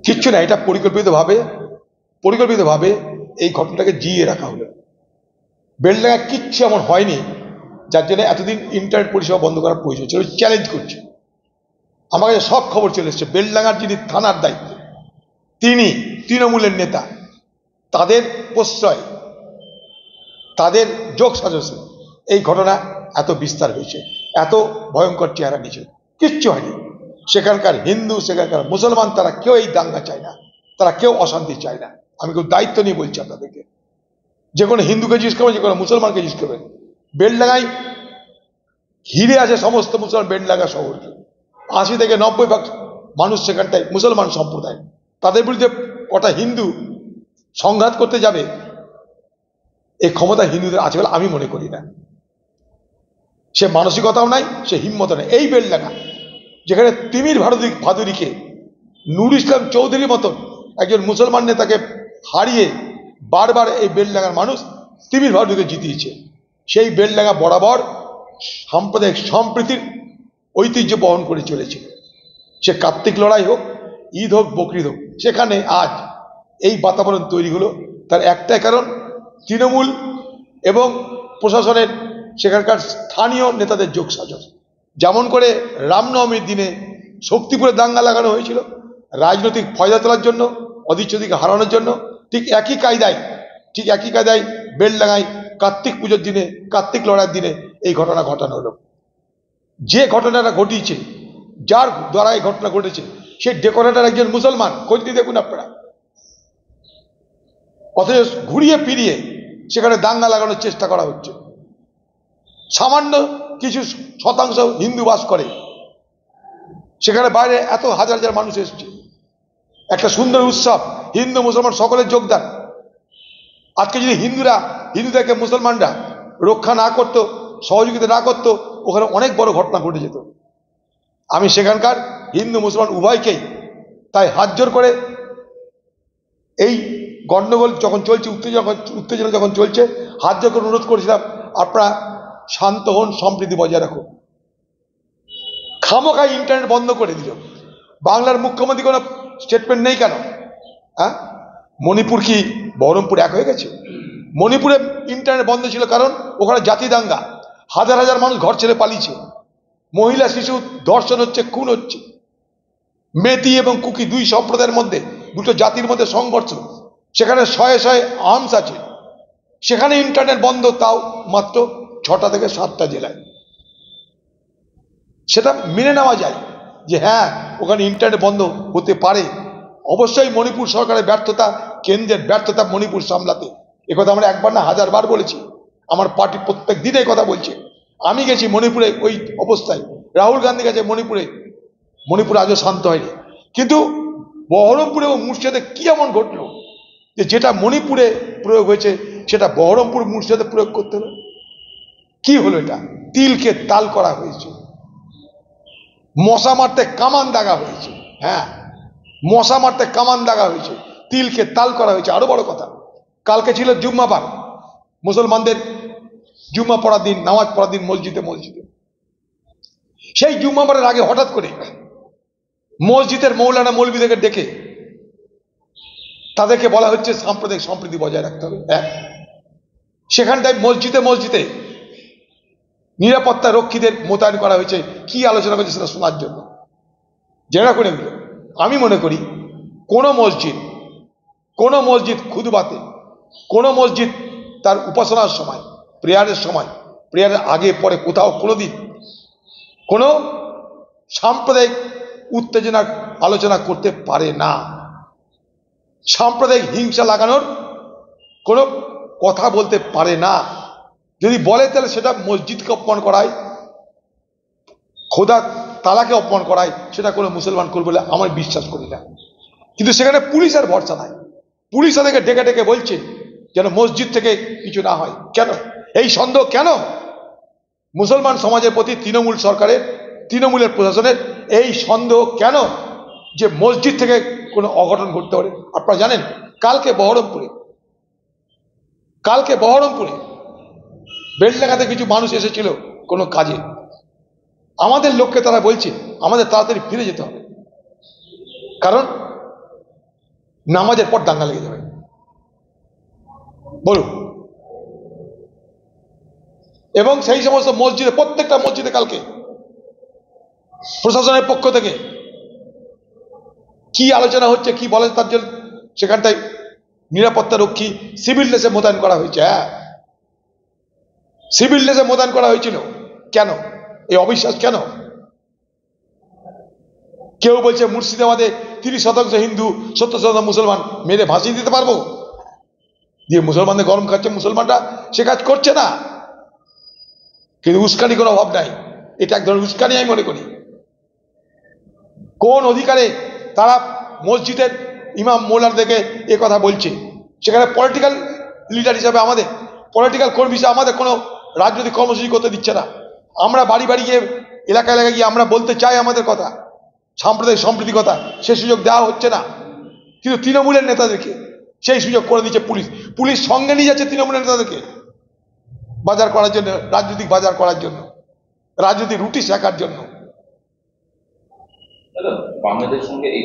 কিচ্ছু না, এটা পরিকল্পিতভাবে এই ঘটনাটাকে জিইয়ে রাখা হলো। বেলডাঙ্গা কিচ্ছু এমন হয়নি যার জন্য এতদিন ইন্টারনেট পরিষেবা বন্ধ করার প্রয়োজন ছিল। চ্যালেঞ্জ করছে, আমার কাছে সব খবর চলে এসছে। বেলডাঙ্গার যিনি থানার দায়িত্ব, তিনি তৃণমূলের নেতা, তাদের প্রশ্রয়, তাদের যোগ সাজসে এই ঘটনা এত বিস্তার হয়েছে, এত ভয়ঙ্কর চেহারা নিয়েছে। কিচ্ছু হয়নি। সেখানকার হিন্দু, সেখানকার মুসলমান, তারা কেউ এই দাঙ্গা চায় না, তারা কেউ অশান্তি চায় না। আমি কেউ দায়িত্ব নিয়ে বলছি আপনাদেরকে, যে কোনো হিন্দুকে জিজ্ঞেস করবেন, যে কোনো মুসলমানকে জিজ্ঞেস করবেন। বেলডাঙ্গায় ঘিরে আছে সমস্ত মুসলমান। বেলডাঙ্গা শহরকে 80 থেকে 90% মানুষ সেখানটায় মুসলমান সম্প্রদায়। তাদের বিরুদ্ধে কটা হিন্দু সংঘাত করতে যাবে, এই ক্ষমতা হিন্দুদের আছে বলে আমি মনে করি না। সে মানসিকতাও নাই, সে হিম্মত নেই। এই বেলডাঙ্গা, যেখানে তিমির ভাদুরীকে নূর ইসলাম চৌধুরীর মতন একজন মুসলমান নেতাকে হারিয়ে বারবার এই বেলডাঙ্গার মানুষ তিমির ভাদুরীকে জিতিয়েছে, সেই বেলডাঙ্গা বরাবর সাম্প্রদায়িক সম্প্রীতির ঐতিহ্য বহন করে চলেছে। সে কার্তিক লড়াই হোক, ঈদ হোক, বকরিদ হোক, সেখানে আজ এই বাতাবরণ তৈরি হলো। তার একটাই কারণ, তৃণমূল এবং প্রশাসনের, সেখানকার স্থানীয় নেতাদের যোগসাজশ। যেমন করে রামনবমীর দিনে শক্তিপুরে দাঙ্গা লাগানো হয়েছিল রাজনৈতিক ফয়দা তোলার জন্য, অধীরচৌধুরীকে হারানোর জন্য, ঠিক একই কায়দায় বেলডাঙ্গায় কার্তিক পুজোর দিনে, কার্তিক লড়াইয়ের দিনে এই ঘটনা ঘটানো হলো। যে ঘটনাটা ঘটিয়েছে, যার দ্বারা এই ঘটনা ঘটেছে, সে ডেকোরেটর একজন মুসলমান। খোঁজ দিয়ে দেখুন আপনারা। অথচ ঘুরিয়ে ফিরিয়ে সেখানে দাঙ্গা লাগানোর চেষ্টা করা হচ্ছে। সামান্য কিছু শতাংশ হিন্দু বাস করে সেখানে, বাইরে এত হাজার হাজার মানুষ এসছে। একটা সুন্দর উৎসব, হিন্দু মুসলমান সকলের যোগদান। আজকে যদি হিন্দুদেরকে মুসলমানরা রক্ষা না করতো, সহযোগিতা না করতো, ওখানে অনেক বড় ঘটনা ঘটে যেত। আমি সেখানকার হিন্দু মুসলমান উভয়কেই তাই হাত জোর করে এই গণ্ডগোল যখন চলছে, উত্তেজনা যখন চলছে, হাত জোর করে অনুরোধ করেছিলাম, আপনারা শান্ত হন, সম্প্রীতি বজায় রাখুন। খামোখাই ইন্টারনেট বন্ধ করে দিল। বাংলার মুখ্যমন্ত্রী কোনো স্টেটমেন্ট নেই কেন? হ্যাঁ, মণিপুর কি বহরমপুর এক হয়ে গেছে? মণিপুরে ইন্টারনেট বন্ধ ছিল কারণ ওখানে জাতি দাঙ্গা, হাজার হাজার মানুষ ঘর ছেড়ে পালিয়েছে, মহিলা শিশু ধর্ষণ হচ্ছে, খুন হচ্ছে। মেতি এবং কুকি, দুই সম্প্রদায়ের মধ্যে, দুটো জাতির মধ্যে সংঘর্ষ, সেখানে শয়ে শয়ে আর্মস আছে। সেখানে ইন্টারনেট বন্ধ, তাও মাত্র 6টা থেকে 7টা জেলায়। সেটা মেনে নেওয়া যায় যে হ্যাঁ, ওখানে ইন্টারনেট বন্ধ হতে পারে। অবশ্যই মণিপুর সরকারের ব্যর্থতা, কেন্দ্রের ব্যর্থতা মণিপুর সামলাতে। একথা আমরা একবার না হাজারবার বলেছি। আমার পার্টি প্রত্যেক দিন এই কথা বলছে। আমি গেছি মণিপুরে ওই অবস্থায়, রাহুল গান্ধী গেছে মণিপুরে আজও শান্ত হয়নি। কিন্তু বহরমপুরে ও মুর্শিদাবাদে কি এমন ঘটলো যে যেটা মণিপুরে প্রয়োগ হয়েছে সেটা বহরমপুর মুর্শিদাবাদে প্রয়োগ করতে হবে? কি হলো এটা? তিলকে তাল করা হয়েছে, মশা মারতে কামান দাগা হয়েছে। হ্যাঁ, মশা মারতে কামান দাগা হয়েছে, তিলকে তাল করা হয়েছে। আরো বড় কথা, কালকে ছিল জুম্মাবার, মুসলমানদের জুম্মা পড়ার দিন, নামাজ পড়ার দিন মসজিদে। সেই জুম্মাবারের আগে হঠাৎ করে মসজিদের মৌলানা মৌলবীদেরকে ডেকে তাদেরকে বলা হচ্ছে সাম্প্রদায়িক সম্প্রীতি বজায় রাখতে হবে। সেখানটায় মসজিদে নিরাপত্তা রক্ষীদের মোতায়েন করা হয়েছে। কি আলোচনা করেছে সেটা শোনার জন্য। জেনে রাখুন এগুলো। আমি মনে করি কোনো মসজিদ খুদবাতে, কোনো মসজিদ তার উপাসনার সময়, প্রেয়ারের আগে পরে কোথাও কোনোদিন কোনো সাম্প্রদায়িক উত্তেজনার আলোচনা করতে পারে না। সাম্প্রদায়িক হিংসা লাগানোর কোনো কথা বলতে পারে না। যদি বলে তাহলে সেটা মসজিদকে অপমান করায়, খোদা তালাকে অপমান করায়। সেটা কোনো মুসলমান করবে বলে আমার বিশ্বাস করি না। কিন্তু সেখানে পুলিশের ভরসা নাই। পুলিশ তাদেরকে ডেকে ডেকে বলছে যেন মসজিদ থেকে কিছু না হয়। কেন এই সন্দেহ? কেন মুসলমান সমাজের প্রতি তৃণমূলের প্রশাসনের এই সন্দেহ কেন যে মসজিদ থেকে কোনো অঘটন ঘটতে পারে? আপনারা জানেন, কালকে বহরমপুরে বেলডাঙ্গাতে কিছু মানুষ এসেছিল কোনো কাজে। আমাদের লোককে তারা বলছে আমাদের তাড়াতাড়ি ফিরে যেতে হবে, কারণ নামাজের পর দাঙ্গা লেগে যাবে। বলুন। এবং সেই সমস্ত মসজিদে, প্রত্যেকটা মসজিদে কালকে প্রশাসনের পক্ষ থেকে কি আলোচনা হচ্ছে, কি বলে, তার জন্য সেখানটায় নিরাপত্তা রক্ষী সিভিল ড্রেসে মোতায়েন করা হয়েছে। হ্যাঁ, সিভিল ড্রেসে মোতায়েন করা হয়েছিল। কেন এই অবিশ্বাস? কেন? কেউ বলছে মুর্শিদাবাদে 30% হিন্দু, 70% মুসলমান, মেরে ভাসিয়ে দিতে পারবো, দিয়ে মুসলমানদের গরম খাচ্ছে, মুসলমানরা সে কাজ করছে না। কিন্তু উস্কানি কোনো অভাব নাই, এটা এক ধরনের উস্কানি আমি মনে করি। কোন অধিকারে তারা মসজিদের ইমাম মোল্লাদেরকে এ কথা বলছে? সেখানে পলিটিক্যাল লিডার হিসাবে, আমাদের পলিটিক্যাল কর্মী হিসাবে আমাদের কোনো রাজনৈতিক কর্মসূচি করতে দিচ্ছে না। আমরা বাড়ি বাড়ি গিয়ে, এলাকা এলাকায় গিয়ে আমরা বলতে চাই আমাদের কথা, সাম্প্রদায়িক সম্প্রীতিকতা, সে সুযোগ দেওয়া হচ্ছে না। কিন্তু তৃণমূলের নেতাদেরকে সেই সুযোগ করে দিচ্ছে পুলিশ। পুলিশ সঙ্গে নিয়ে যাচ্ছে তৃণমূলের নেতাদেরকে বাজার করার জন্য, রাজনৈতিক বাজার করার জন্য, রাজনৈতিক রুটি শেখার জন্য। বাংলাদেশের সঙ্গে এই